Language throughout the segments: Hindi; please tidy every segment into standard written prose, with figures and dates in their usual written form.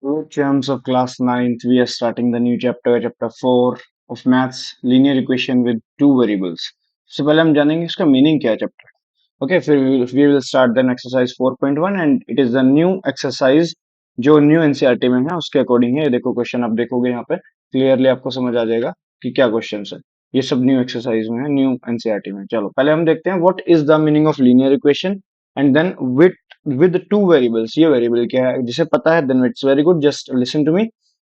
Hello, chums of class ninth. We are starting the new chapter, chapter 4 of maths, linear equation with two variables. सबसे पहले हम जानेंगे इसका मीनिंग क्या है चैप्टर. ओके, फिर we will start then exercise 4.1 and it is the new exercise जो न्यू एनसीईआरटी में है उसके अकॉर्डिंग है. ये देखो क्वेश्चन आप देखोगे यहाँ पे क्लियरली आपको समझ आ जाएगा कि क्या क्वेश्चन है. ये सब न्यू एक्सरसाइज में है, न्यू एनसीईआरटी में. चलो पहले हम देखते हैं what is the meaning of linear equation and then with two variables. ये वेरिएबल क्या है जिसे पता है then it's very good. Just listen to me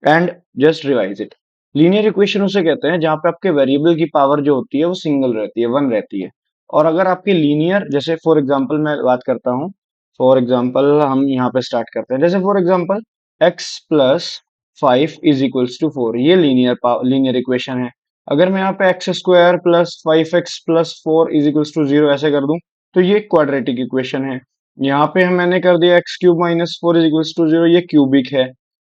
and just revise it. Linear equation उसे कहते हैं जहां पे आपके वेरिएबल की पावर जो होती है वो सिंगल रहती है, वन रहती है. और अगर आपके लीनियर, जैसे फॉर एग्जांपल मैं बात करता हूँ, फॉर एग्जांपल हम यहाँ पे स्टार्ट करते हैं. जैसे for example x plus 5 is equals to 4, ये लीनियर इक्वेशन है. अगर मैं यहाँ पे x square plus 5x plus 4 is equals to 0 ऐसे कर दूं तो ये क्वाड्रेटिक इक्वेशन है. यहाँ पे मैंने कर दिया x cube minus 4 is equals to 0, ये क्यूबिक है.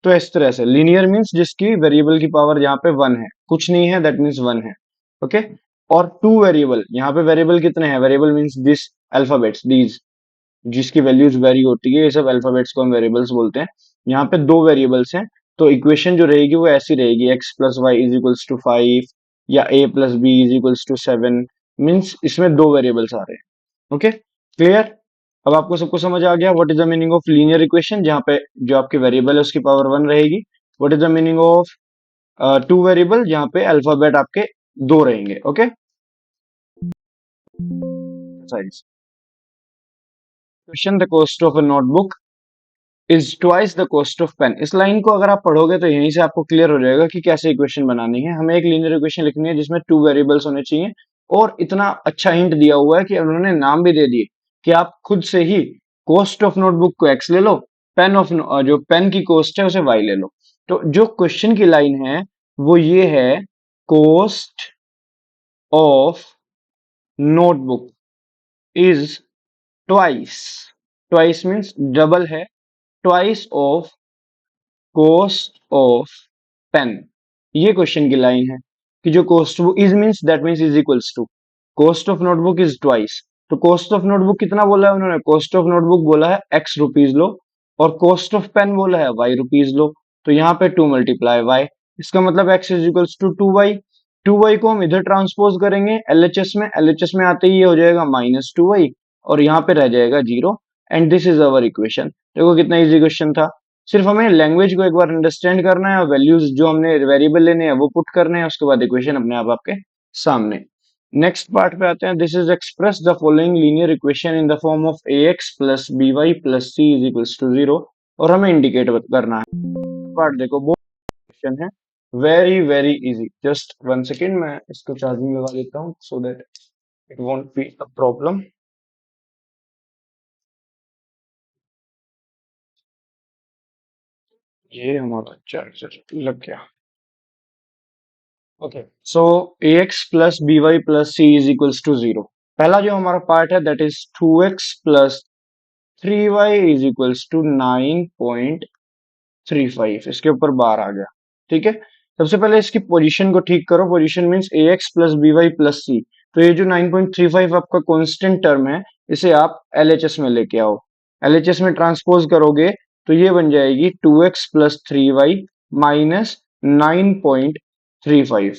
तो इस तरह से लीनियर मीन्स जिसकी वेरिएबल की पावर यहाँ पे 1 है, कुछ नहीं है, दैट मीन्स 1 है. ओके. और टू वेरिएबल, यहाँ पे वेरिएबल कितने हैं, variable means this alphabets these, जिसकी वैल्यूज वेरी होती है, ये सब अल्फाबेट्स को हम वेरिएबल्स बोलते हैं. यहाँ पे दो वेरिएबल्स हैं तो इक्वेशन जो रहेगी वो ऐसी रहेगी, x plus y is equals to 5 या a plus B is equals to 7. Means इसमें दो वेरिएबल्स आ रहे हैं. Okay, clear. अब आपको सबको समझ आ गया what is the meaning of linear equation जहाँ पे जो आपकी वेरिएबल है उसकी पावर 1 रहेगी. What is the meaning of two variable जहाँ पे अल्फाबेट आपके दो रहेंगे. Okay. Size question, the cost of a notebook is twice the cost of pen. इस लाइन को अगर आप पढ़ोगे तो यहीं से आपको क्लियर हो जाएगा कि कैसे इक्वेशन बनानी है. हमें एक लीनियर इक्वेशन लिखनी है जिसमें टू वेरिएबल्स होने चाहिए और इतना अच्छा हिंट दिया हुआ है कि उन्होंने नाम भी दे दिए कि आप खुद से ही कॉस्ट ऑफ नोटबुक को एक्स ले लो, पेन ऑफ जो पेन की कॉस्ट है उसे वाई ले लो. तो जो क्वेश्चन की लाइन है वो ये है, cost of notebook is twice. Twice means double है, twice of cost of pen. ये क्वेश्चन की लाइन है कि जो cost is means that means is equals to cost of notebook is twice. तो कॉस्ट ऑफ नोटबुक कितना बोला है उन्होंने, कॉस्ट ऑफ नोटबुक बोला है एक्स रुपीज लो और कॉस्ट ऑफ पेन बोला है वाई रुपीज लो. तो यहाँ पे 2 मल्टीप्लाई वाई, इसका मतलब x is equals to 2y. 2y को हम इधर ट्रांसपोज करेंगे एलएचएस में, एलएचएस में आते ही ये हो जाएगा माइनस 2y और यहाँ पे रह जाएगा 0 and this is our equation. देखो कितना इजी क्वेश्चन था. सिर्फ हमें लैंग्वेज को एक बार अंडरस्टैंड करना है और वैल्यूज जो हमने वेरिएबल लेने हैं वो पुट करने हैं, उसके बाद इक्वेशन अपने आप आपके सामने. नेक्स्ट पार्ट पे आते हैं. This is express the following linear equation in the form of a x plus B y plus C is equals to 0 और हमें इंडिकेट करना है. पार्ट देखो बहुत क्वेश्चन है, very very easy. Just one second, मैं इसको चार्जिंग लगा देता हूँ so that it won't be a problem. ये हमारा चार्जर लग गया. Okay, so a x plus B y plus C is equals to 0. पहला जो हमारा पार्ट है that is 2x plus 3y is equals to 9.35. इसके ऊपर बार आ गया. ठीक है, सबसे पहले इसकी पोजीशन को ठीक करो. Position means A x plus B y plus C. तो ये जो 9.35 आपका कांस्टेंट टर्म है इसे आप एलएचएस में लेके आओ. एलएचएस में ट्रांसपोज करोगे तो ये बन जाएगी 2x plus 3y minus 9.35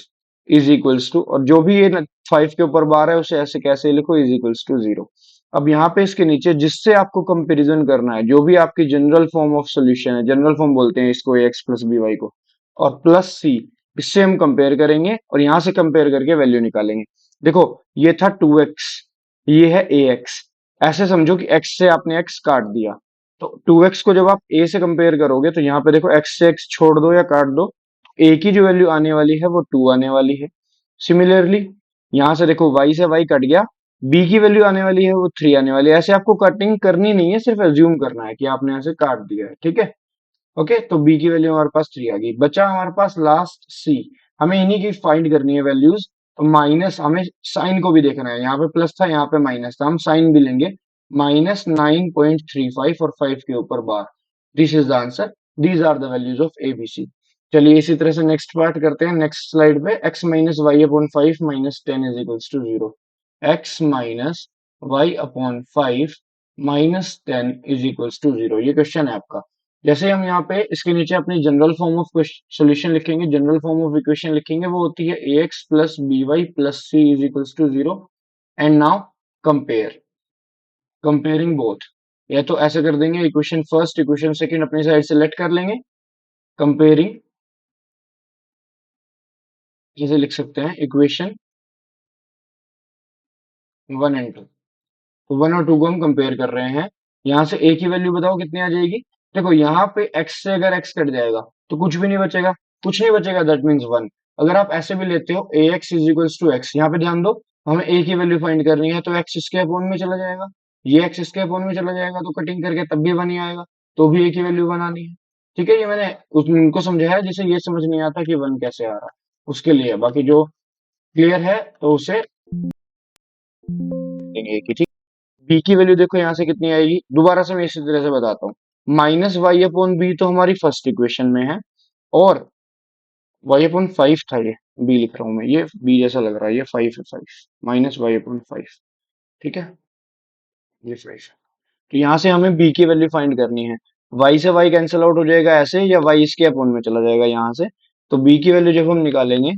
is equals to, और जो भी ये 5 के ऊपर बार है उसे ऐसे कैसे लिखो, इज इक्वल्स टू 0. अब यहाँ पे इसके नीचे जिससे आपको कंपैरिजन करना है, जो भी आपकी जनरल फॉर्म ऑफ सॉल्यूशन है, जनरल फॉर्म बोलते हैं इसको एक्स प्लस बी वाई को, और प्लस सी, इससे हम कंपेयर करेंगे और यहां से कंपेयर करके वैल्यू निकालेंगे. देखो ये था 2x, ये है ax. ऐसे समझो कि x से आपने x काट दिया, तो 2x को जब आप a से कंपेयर करोगे तो यहाँ पे देखो x से x छोड़ दो या काट दो, a की जो वैल्यू आने वाली है वो 2 आने वाली है. सिमिलरली यहां से देखो y से y कट गया, b की वैल्यू आने वाली है वो 3 आने वाली है. ऐसे आपको कटिंग करनी नहीं है, सिर्फ एज्यूम करना है कि आपने ऐसे काट दिया है. ठीक है, ओके. तो b की वैल्यू हमारे पास 3 आ गई. बचा हमारे पास लास्ट c. हमें इन्हीं की फाइंड करनी है वैल्यूज. तो माइनस, हमें साइन को भी देखना है, यहाँ पे प्लस था यहाँ पे माइनस था, हम साइन भी लेंगे. माइनस 9.35 और 5 के ऊपर बार. This is the answer. These are the values of A B C. चलिए इसी तरह से नेक्स्ट पार्ट करते हैं. नेक्स्ट स्लाइड पे x minus y upon 5 minus 10 is equals to 0. x minus y upon 5 minus 10 is equals to 0, ये क्वेश्चन है आपका. जैसे हम यहाँ पे इसके नीचे अपनी जनरल फॉर्म ऑफ सोल्यूशन लिखेंगे, जनरल फॉर्म ऑफ इक्वेशन लिखेंगे, वो होती है A x plus B y plus C is equals to zero. And now compare, comparing both, या तो ऐसे कर देंगे, इक्वेशन फर्स्ट इक्वेशन सेकंड अपनी साइड सेलेक्ट कर लेंगे, कंपेयरिंग, जैसे लिख सकते हैं इक्वेशन वन एंड टू। तो वन और टू को हम कंपेयर कर रहे हैं। यहाँ से ए की वैल्यू बताओ कितनी आ जाएगी। देखो यहाँ पे एक्स से अगर एक्स कट जाएगा तो कुछ भी नहीं बचेगा, कुछ नहीं बचेगा, दैट मीन्स वन। अगर आप ऐसे भी लेते हो A x is equals to x, यहाँ पे ध्यान दो, हमें ए की वैल्यू फाइंड करनी है, तो एक्स इसके अपोन में चला जाएगा, ये एक्स इसके अपोन में चला जाएगा, तो कटिंग करके तब भी वन ही आएगा, तो भी ए की वैल्यू वन आनी है। ठीक है, ये मैंने उनको समझाया जिसे ये समझ नहीं आता कि वन कैसे आ रहा है, उसके लिए। बाकी जो क्लियर है तो उसे देंगे कि ठीक। बी की वैल्यू देखो यहाँ से कितनी आएगी, दोबारा से मैं इसी तरह से बताता हूँ। माइनस वाई अपॉन बी तो हमारी फर्स्ट इक्वेशन में है, और वाई अपॉन फाइव था, ये बी लिख रहा हूँ मैं, ये बी जैसा लग रहा है, ये फाइव है, five minus y upon five. ठीक है, ये फाइव है। तो यहाँ से हमें बी की वैल्यू फाइंड करनी है। वाई से वाई कैंसिल आउट हो जाएगा ऐसे, या वाई इसके अपॉन में चला जाएगा यहाँ से। तो बी की वैल्यू जब हम निकालेंगे,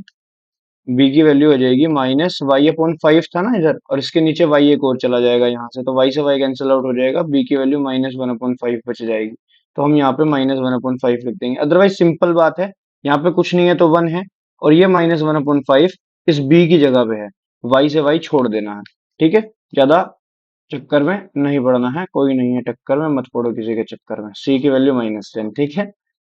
बी की वैल्यू हो जाएगी माइनस वाई अपॉन फाइव था ना इधर, और इसके नीचे वाई एक और चला जाएगा यहाँ से, तो वाई से वाई कैंसिल आउट हो जाएगा, बी की value minus one upon five बच जाएगी। तो हम यहाँ पे माइनस वन अपॉन फाइव लिख देंगे, अदरवाइज सिंपल बात है, यहाँ पे कुछ नहीं है तो वन है, और ये माइनस वन अपॉन फाइव इस बी की जगह पे है, वाई से वाई छोड़ देना है। ठीक है, ज्यादा चक्कर में नहीं पड़ना है, कोई नहीं है टक्कर में, मत पड़ो किसी के चक्कर में। सी की वैल्यू माइनस टेन, ठीक है।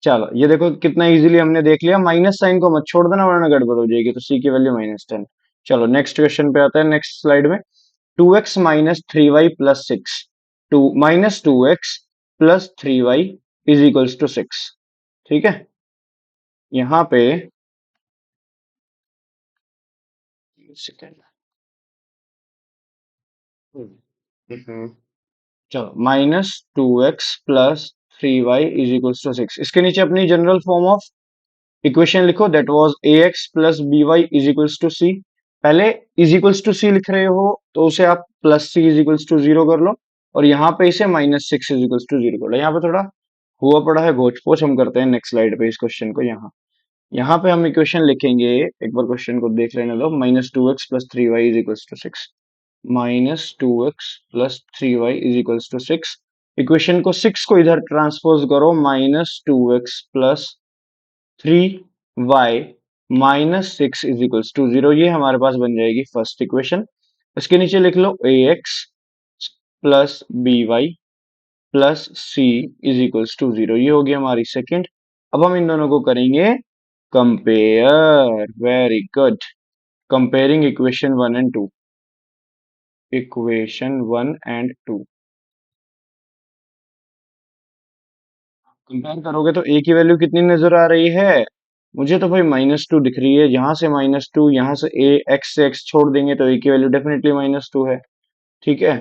चलो ये देखो कितना इजीली हमने देख लिया, माइनस साइन को मत छोड़ देना वरना गड़बड़ हो जाएगी। तो सी की वैल्यू माइनस टेन। चलो नेक्स्ट क्वेश्चन पे आता है, नेक्स्ट स्लाइड में। Two x minus three y plus six, two minus two x plus three y is equals to six. ठीक है, यहाँ पे सेकेंड, चलो minus two x plus three y is equals to six, इसके नीचे अपनी जनरल फॉर्म ऑफ इक्वेशन लिखो, that was A x plus B y is equals to C. पहले इज इक्वल्स टू सी लिख रहे हो तो उसे आप plus C is equals to zero कर लो, और यहाँ पे इसे minus six is equals to zero कर लो। यहाँ पे थोड़ा हुआ पड़ा है घोच पोच, हम करते हैं नेक्स्ट स्लाइड पे इस क्वेश्चन को। यहाँ पे हम इक्वेशन लिखेंगे, एक बार क्वेश्चन को देख लेने दो। Minus two x plus three y is equals to six, minus two x plus three y is equals to six. Equation को सिक्स को इधर ट्रांसपोज करो, minus two x plus three y minus six is equals to zero, ये हमारे पास बन जाएगी फर्स्ट इक्वेशन। इसके नीचे लिख लो A x plus B y plus C is equals to zero, ये होगी हमारी सेकंड। अब हम इन दोनों को करेंगे compare, very good, comparing equation one and two, equation one and two compare करोगे तो ए की वैल्यू कितनी नजर आ रही है, मुझे तो भाई माइनस टू दिख रही है। यहाँ से माइनस टू, यहाँ से ए एक्स से एक्स छोड़ देंगे तो ए की वैल्यू डेफिनेटली माइनस टू है। ठीक है,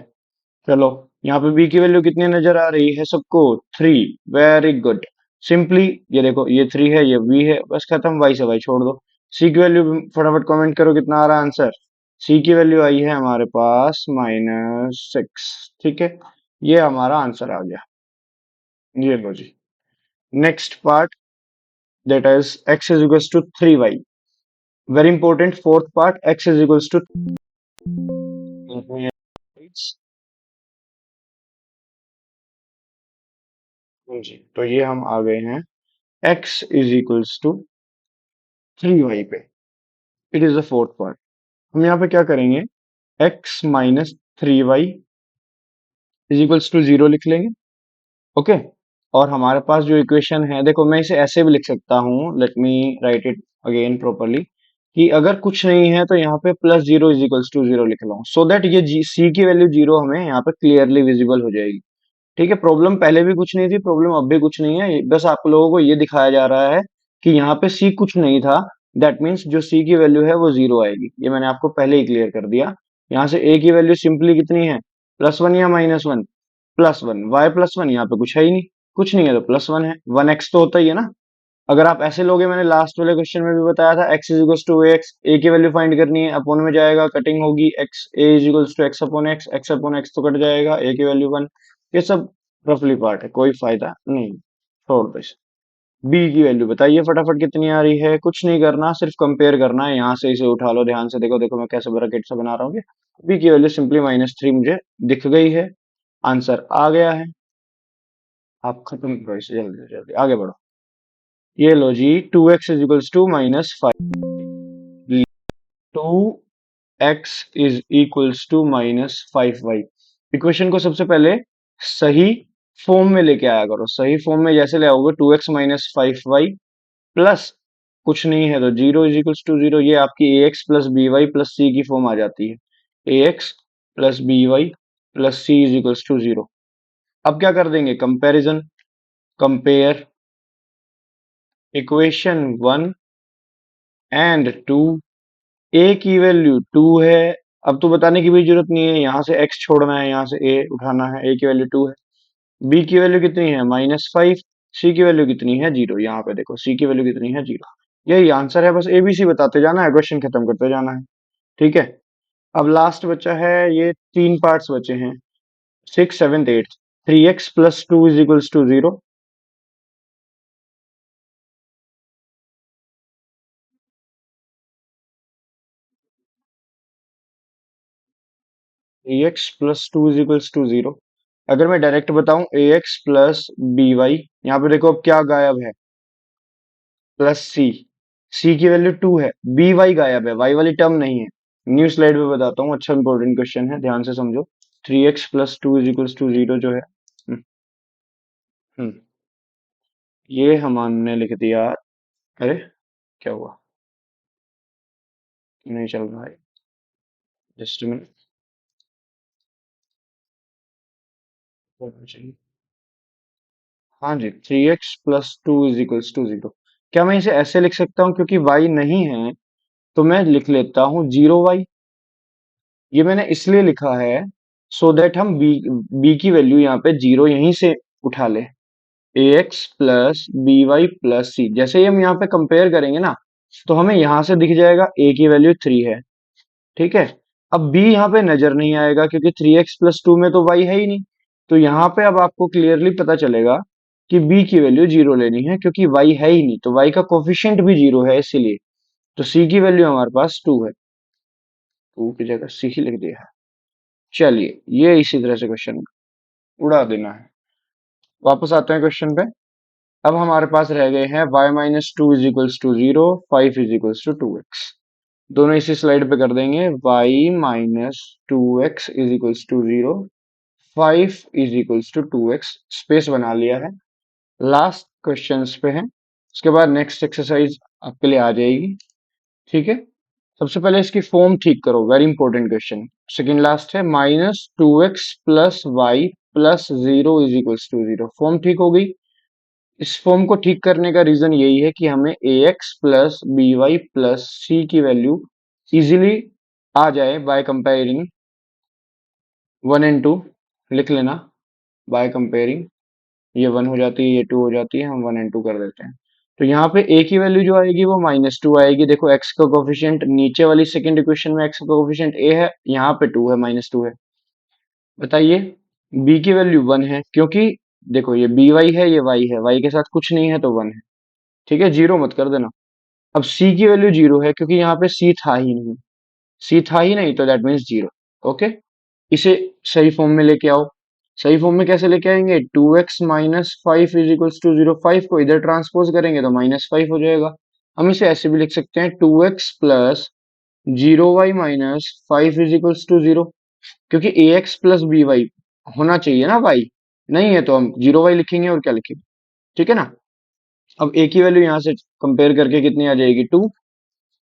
चलो यहाँ पे बी की वैल्यू कितनी नजर आ रही है सबको, थ्री, वेरी गुड। सिंपली ये देखो, ये थ्री है, ये बी है, बस खत्म, वाई से वाई छोड़ दो। सी की वैल्यू फटाफट कमेंट करो कितना आ रहा है आंसर। सी की वैल्यू आई है हमारे पास माइनस सिक्स। ठीक है, ये हमारा आंसर आ गया। ये लो जी, next part, that is x is equals to 3y. Very important fourth part, x is equals to जी। तो ये हम आ गए हैं x is equals to 3y पे, it is the fourth part. हम यहाँ पे क्या करेंगे, x minus three y is equals to zero लिख लेंगे। ओके, और हमारे पास जो इक्वेशन है, देखो मैं इसे ऐसे भी लिख सकता हूँ, let me write it again properly, कि अगर कुछ नहीं है तो यहाँ पे plus zero is equals to zero लिख लो, सो दैट ये सी की वैल्यू जीरो हमें यहाँ पे क्लियरली विजिबल हो जाएगी। ठीक है, प्रॉब्लम पहले भी कुछ नहीं थी, प्रॉब्लम अब भी कुछ नहीं है, बस आप लोगों को ये दिखाया जा रहा है कि यहाँ पे सी कुछ नहीं था, दैट मीन्स जो सी की वैल्यू है वो जीरो आएगी, ये मैंने आपको पहले ही क्लियर कर दिया। यहाँ से ए की वैल्यू सिंपली कितनी है, प्लस वन या minus one, plus one, y plus one, यहाँ पे कुछ है ही नहीं, कुछ नहीं है तो प्लस वन है, वन एक्स तो होता ही है ना। अगर आप ऐसे लोगे, मैंने लास्ट वाले क्वेश्चन में भी बताया था, x is equals to x, A की वैल्यू फाइंड करनी है, अपोन में जाएगा, कटिंग होगी, x a is equals to x upon x तो कट जाएगा, ए की वैल्यू वन। ये सब रफली पार्ट है, कोई फायदा नहीं। छोड़ दो इसे। बी की वैल्यू बताइए फटाफट कितनी आ रही है। कुछ नहीं करना, सिर्फ कंपेयर करना है। यहाँ से इसे उठा लो, ध्यान से देखो, देखो मैं कैसे ब्रैकेट से बना रहा हूँ। बी की वैल्यू सिंपली -3 मुझे दिख गई है। आंसर आ गया है। आप खत्म करो इसे, जल्दी से जल्दी आगे बढ़ो। ये लो जी, 2x is equals to -5। 2x is equals to -5y। Equation को सबसे पहले सही फॉर्म में लेके आया करो। सही फॉर्म में जैसे ले आओगे, 2x -5y प्लस कुछ नहीं है तो 0 = 0। ये आपकी ax plus B y plus C की फॉर्म आ जाती है। ax plus B y plus C is equals to 0। अब क्या कर देंगे, comparison. Compare equation 1 and 2। A की वैल्यू 2 है। अब तो बताने की भी जरूरत नहीं है, यहाँ से x छोड़ना है, यहाँ से a उठाना है। a की वैल्यू 2 है। b की वैल्यू कितनी है, -5। c की वैल्यू कितनी है, 0। यहाँ पे देखो c की वैल्यू कितनी है, 0। यही आंसर है, बस ABC बताते जाना है, क्वेश्चन खत्म करते जाना है। ठीक है। अब लास्ट बचा है, ये 3 पार्ट्स बचे हैं, 6, 7, 8। 3x plus 2 is equals to 0। 3x plus 2 is equals to 0। अगर मैं डायरेक्ट बताऊं, ax प्लस बी वाई, यहाँ पे देखो अब क्या गायब है, प्लस सी की वैल्यू 2 है, बी वाई गायब है, वाई वाली टर्म नहीं है। न्यू स्लाइड पे बताता हूँ, अच्छा इंपॉर्टेंट क्वेश्चन है, ध्यान से समझो। 3x plus 2 is equals to 0 जो है, हम्म, ये हमने लिख दिया। अरे क्या हुआ, नहीं चल रहा है, जस्ट मिनट। हाँ जी, 3x plus 2 is equals to 0। क्या मैं इसे ऐसे लिख सकता हूँ, क्योंकि y नहीं है तो मैं लिख लेता हूँ 0y। ये मैंने इसलिए लिखा है सो दैट हम b की वैल्यू यहाँ पे 0 यहीं से उठा ले। ax plus B y plus C, जैसे ही हम यहाँ पे कंपेयर करेंगे ना, तो हमें यहाँ से दिख जाएगा a की वैल्यू 3 है। ठीक है। अब b यहाँ पे नजर नहीं आएगा, क्योंकि 3x प्लस 2 में तो y है ही नहीं। तो यहाँ पे अब आपको क्लियरली पता चलेगा कि b की वैल्यू 0 लेनी है, क्योंकि y है ही नहीं, तो y का कोफिशिएंट भी 0 है इसीलिए। तो c की वैल्यू हमारे पास 2 है। 2 की जगह c ही लिख दिया है। चलिए, ये इसी तरह से क्वेश्चन उड़ा देना है। वापस आते हैं क्वेश्चन पे। अब हमारे पास रह गए हैं y-2 is equals to 0, 5 is equals to 2x। दोनों इसी स्लाइड पे कर देंगे। y-2x is equals to 0, 5 is equals to 2x। Space बना लिया है। लास्ट क्वेश्चंस पे है, उसके बाद नेक्स्ट एक्सरसाइज आपके लिए आ जाएगी। ठीक है। सबसे पहले इसकी फॉर्म ठीक करो, very important question. Second last है, -2x plus y plus 0 is equals to 0। Form ठीक हो गई। इस फॉर्म को ठीक करने का रीजन यही है कि हमें ax plus B y plus C की वैल्यू इजीली आ जाए बाय कंपेयरिंग 1 एंड 2। लिख लेना, बाय कंपेयरिंग। ये 1 हो जाती है, ये 2 हो जाती है, हम 1 एंड 2 कर देते हैं। तो यहाँ पे a की वैल्यू जो आएगी वो -2 आएगी। देखो x का कोफिशिएंट नीचे वाली सेकंड इक्वेशन में x का कोफिशिएंट a है, यहाँ पे 2 है, -2 है। बताइए, b की वैल्यू 1 है, क्योंकि देखो ये बी वाई है, ये y है, y के साथ कुछ नहीं है तो 1 है। ठीक है, 0 मत कर देना। अब c की वैल्यू 0 है, क्योंकि यहाँ पे c था ही नहीं। c था ही नहीं तो दैट मीन्स 0। ओके। इसे सही फॉर्म में लेके आओ। सही फॉर्म में कैसे लेके आएंगे, 2x minus 5 is equals to 0। 5 को इधर ट्रांसपोज करेंगे तो -5 हो जाएगा। हम इसे ऐसे भी लिख सकते हैं, 2x plus 0y minus 5 is equals to 0। क्योंकि ax प्लस बी वाई होना चाहिए ना, y नहीं है तो हम 0y लिखेंगे, और क्या लिखेंगे। ठीक है ना। अब a की वैल्यू यहाँ से कंपेयर करके कितनी आ जाएगी, 2।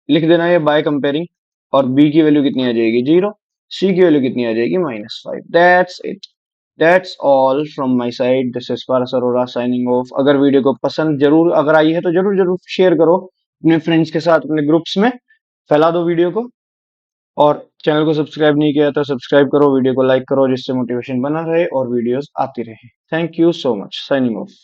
लिख देना ये बाय कंपेयरिंग। और b की वैल्यू कितनी आ जाएगी, 0। c की वैल्यू कितनी आ जाएगी, -5। That's it. That's all from my side. This is Paras Arora signing off. अगर वीडियो को पसंद जरूर अगर आई है तो जरूर जरूर शेयर करो अपने फ्रेंड्स के साथ, अपने ग्रुप्स में फैला दो वीडियो को। और चैनल को सब्सक्राइब नहीं किया तो सब्सक्राइब करो, वीडियो को लाइक करो, जिससे मोटिवेशन बना रहे और वीडियोस आती रहे। Thank you so much. Signing off.